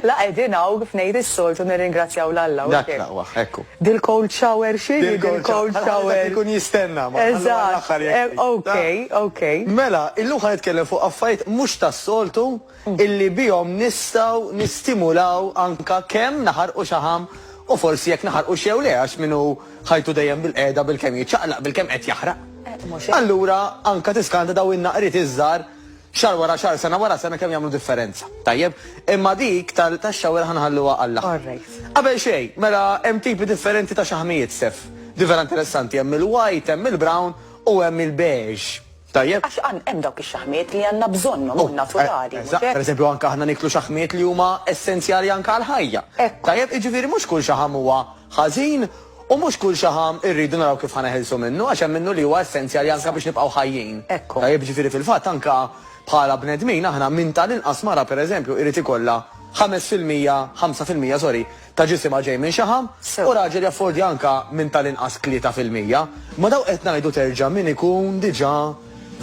La, edina u għifnejt il-soltu nirringrazzjaw l-Alla. Dak laqwa, ekku. Dil-cold shower xini, dil-cold shower. Kun jistenna, ma. Eżatt, ok. Mela, illum ħan nitkellem fuq affarijiet mhux tas-soltu illi bihom nistgħu nistimulaw anka kemm naħarqu xaħam u forsi jekk naħarqu xew le għax minnu ħajtu dejjem bil-qiegħda bil-kemm jiċċaqlaq bil-kemm qed jaħraq. Allura anka tiskanta daw in-naqriet iż-żgħar xar wara xar, sena wara sena kemm jagħmlu differenza. Tajjeb, imma dik tax-xawer ħanħalluha Alla. Qabel xejn, mela hemm tipi differenti ta' xaħmijiet Stef. Differ interessanti, hemm il-white, hemm il-brown u hemm il-beige. Tajjeb? Għax hemm dawk ix-xaħmiet li għandna bżonnhom naturali. Per eżempju anke aħna niklu xaħmiet li huma essenzjali anke għall-ħajja. Tajjeb, jiġifieri mhux kull xaħam huwa ħażin u mhux kull xaħam irridu naraw kif ħaneħilsu minnu għax hemm minnu li huwa essenzjali anke biex nibqgħu ħajjin. Tajjeb, jiġifieri fil-fatt anke bħala bnedmin aħna minn tal-inqas mara pereżempju irid ikollha 5% sorry, ta' ġisimha ġej minn xaħam u raġel jaffordi anke minn tal-inqas 3%. Ma daw qed ngħidu terġa' min ikun diġà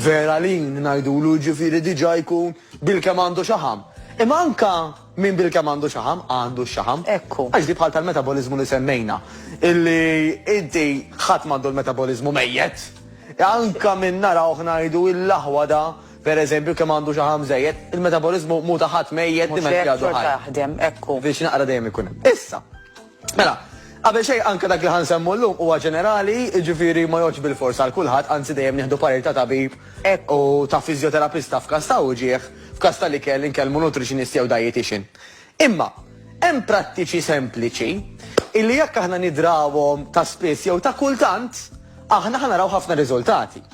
vera lin ngħidulu ġifieri diġà jkun bil-kemm għandu xaħam. Imma anka min bil-kemm għandu xaħam għandu x-xaħam. Għax di bħal tal-metabolizmu li semmejna. Illi inti ħadd m'għandu l-metabolizmu mejjed. Anka minn narawh ngħidu il-laħwa da per eżempju kemm għandu xaħam żejjed, il-metabolizmu mu ta' ħadd mejjed dimek jgħadu ħaj. Biex naqra dejjem ikun hemm. Issa. Mela, qabel xejn anke dak li ħansemmu llum huwa ġenerali, jiġifieri ma joġ bil-fors għal kulħadd, anzi dejjem nieħdu parir ta' tabib u ta' fiżjoterapista f'każ ta' uġieħ, f'każ ta' ikel inkellmu nutritionist jew dietitian. Imma hemm prattiċi sempliċi illi jekk aħna nidrawhom ta' spiss jew ta' kultant, aħna ħanaraw ħafna riżultati.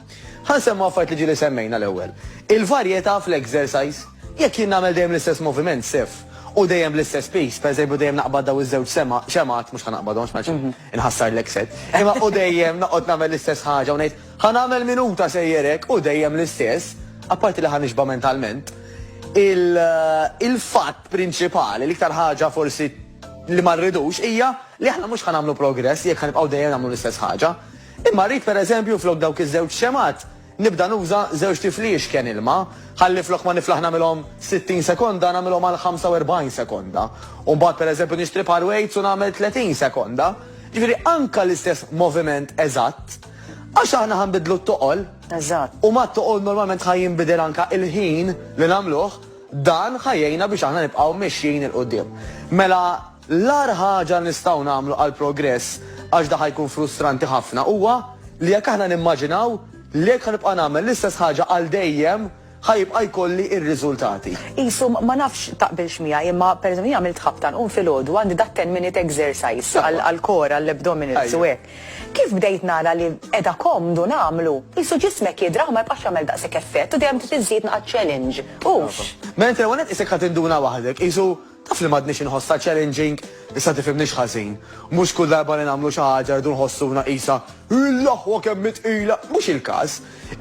Ħansemmu affarijiet li ġieli semmejna l-ewwel. Il-varjetà fl-exercise, jekk jien nagħmel dejjem l-istess moviment sef u dejjem l-istess pace, pereżempju dejjem naqbad daw iż-żewġ xemat mhux ħanaqbadhom x'max inħassar l-ekset. Imma u dejjem noqgħod nagħmel l-istess ħaġa u ngħid ħanagħmel minuta sejjerek u dejjem l-istess, apparti li ħanixba mentalment. Il-fatt prinċipali l-iktar ħaġa forsi li ma rridux hija li aħna mhux ħanagħmlu progress jekk ħanibqgħu dejjem nagħmlu l-istess ħaġa. Imma rrid pereżempju flok dawk iż-żewġ xemat nibda nuża żewġ tifliex kien ilma, ħalli flok ma niflaħ nagħmilhom 60 sekonda nagħmilhom għal 45 sekonda. U mbagħad pereżempju nixtri par weights u nagħmel 30 sekonda. Ġifieri anke l-istess moviment eżatt, għax aħna ħanbidlu t-toqol. Eżatt. U ma t-toqol normalment ħajjinbidel anke il-ħin li nagħmluh, dan ħajjejna biex aħna nibqgħu mexjin il-qudiem. Mela l-ar ħaġa nistgħu nagħmlu għal progress għax da ħajkun frustranti ħafna huwa li jekk aħna nimmaġinaw li jekk ħanibqa' nagħmel l-istess ħaġa għal dejjem ħajibqa' jkolli r-riżultati. Isu ma nafx taqbilx miegħi, imma pereżempju għamilt ħabta nqum filgħodu għandi dak 10 minute exercise għall-kora għall-abdominals u hekk. Kif bdejt nara li qiegħda komdu nagħmlu, isu ġismek jidraħ ma jibqax jagħmel daqshekk effett u dejjem tiżid naqgħod challenge. Hux. Mentre għonet isek ħadd induna waħdek, isu taf li m'għadniex inħossha challenging, issa tifhimniex ħażin. Mhux kull darba li nagħmlu xi ħaġa rridu nħossuna qisha il-laħwa kemm mitqila, mhux il-każ.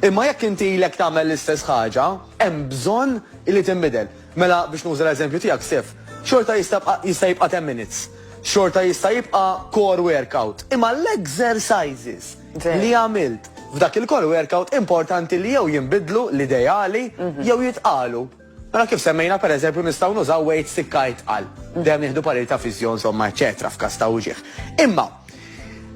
Imma jekk inti ilek tagħmel l-istess ħaġa, hemm bżonn li tinbidel. Mela biex nuża l-eżempju tiegħek Stef, xorta jista' jibqa' 10 minutes. Xorta jista' jibqa' core workout. Imma l-exercises li għamilt f'dak il-core workout importanti li jew jinbidlu l-ideali jew jitqalu. Mela kif semmejna pereżempju nistgħu nużaw weights sikka jitqal. Dejjem nieħdu parir ta' fiżjon somma eċetera f'każ ta' uġieħ. Imma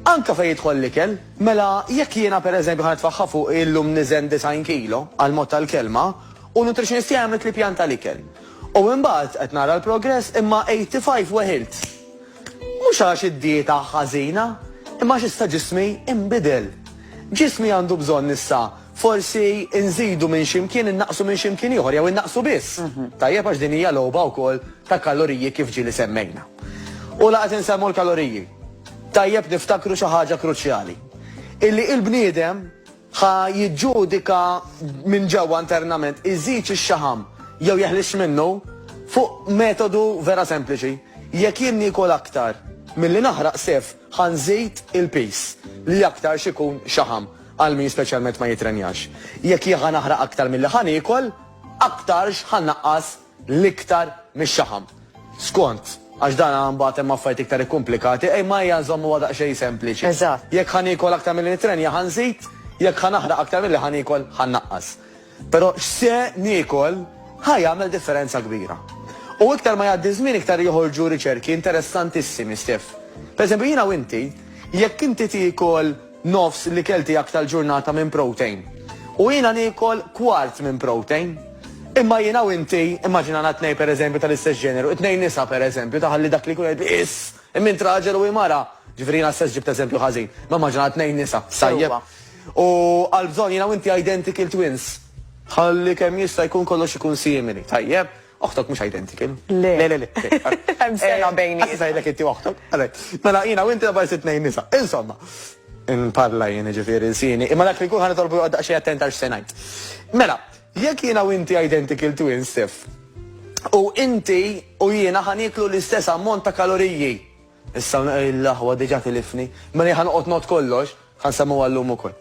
anke fejn jidħol l-ikel, mela jekk jiena pereżempju ħanitfaħħa fuq illum niżen 90 kilo għal mod tal-kelma u nutritionist jagħmel li pjan tal-ikel. U imbagħad qed nara l-progress imma 85 weħilt. Mhux għax id-dieta ħażina, imma għax issa ġismi inbidel. Ġismi għandu bżonn issa forsi nżidu minn ximkien innaqsu minn ximkien ieħor jew innaqsu biss. Tajjeb għax din hija logħba wkoll ta' kaloriji kif ġieli semmejna. U laqgħet insemmu l-kaloriji. Tajjeb niftakru xi ħaġa kruċjali. Illi l-bniedem ħa jiġġudika minn ġewwa internament iżid ix-xaħam jew jeħlix minnu fuq metodu vera sempliċi. Jekk jien niekol aktar milli naħraq sef ħanżid il-peace li aktar xikun xaħam għal min speċjalment ma jitrenjax. Jekk jieħa naħraq aktar milli ħanikol, aktarx ħannaqqas l-iktar mix-xaħam. Skont, għax dan mbagħad hemm affarijiet iktar ikkumplikati, ma hija nżommu daqsxejn sempliċi. Eżatt. Jekk ħanikol aktar milli nitrenja ħanżid, jekk ħanaħraq aktar milli ħanikol ħannaqqas. Però x'se niekol ħajjagħmel differenza kbira. U iktar ma jgħaddi żmien iktar joħorġu riċerki interessantissimi, Stef. Per eżempju, jiena u inti, jekk inti tiekol nofs li kelti jak tal-ġurnata minn protein, u jiena niekol kwart minn protein, imma jiena u inti, immaġina natnej per eżempju tal-istess ġeneru, it-tnejn nisa per eżempju, taħalli dak li kull biss, immin traġel u imara, ġifri jiena stess ġibt eżempju ħażin, ma immaġina tnejn nisa, sajjeb. U għal-bżon jiena u inti identical twins, ħalli kemm jista' jkun kollox ikun simili, tajjeb. Oħtok mhux identical. Le. Le. Hemm sena bejni. Sajlek inti oħtok. Mela jiena u inti dabaj tnejn nisa. Insomma, nparla jien ġifieri sini, imma dak li jkun ħana tolbu xejn attent għax se ngħid. Mela, jekk jiena u inti identical twins, Stef, u inti u jiena ħaniklu l-istess ammont ta' kaloriji. Issa il-laħwa diġà tilifni, mela ħanqod not kollox, ħansemmu għallum ukoll.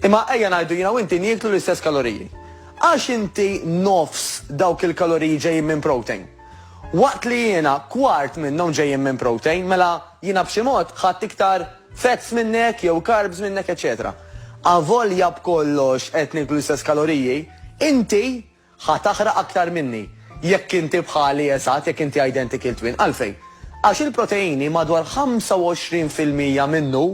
Imma ejja ngħidu jiena u inti nieklu l-istess kaloriji. Għax inti nofs dawk il-kaloriji ġejjin minn protein. Waqt li jiena kwart minnhom ġejjin minn protein, mela jiena b'xi mod ħadd iktar fats minnek jew carbs minnek, etc. Avolja b'kollox qed niklu l-istess kaloriji, inti ħataħraq aktar minni. Jekk inti bħali eżatt, jekk inti identical twin, għalfejn. Għax il-proteini madwar 25% minnu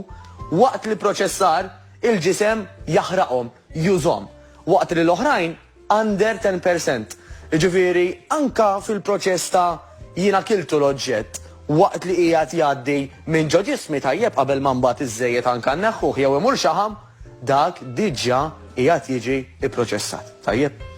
waqt li proċessar il-ġisem jaħraqhom, jużhom. Waqt li l-oħrajn under 10%. Ġifieri anka fil-proċess ta' jiena kiltu l-oġġett waqt li qiegħed jgħaddi minn ġo ġismi tajjeb qabel ma mbagħad iż-żejjed anke nneħħuh jew imur xaħam, dak diġà qiegħed jiġi pproċessat. Tajjeb.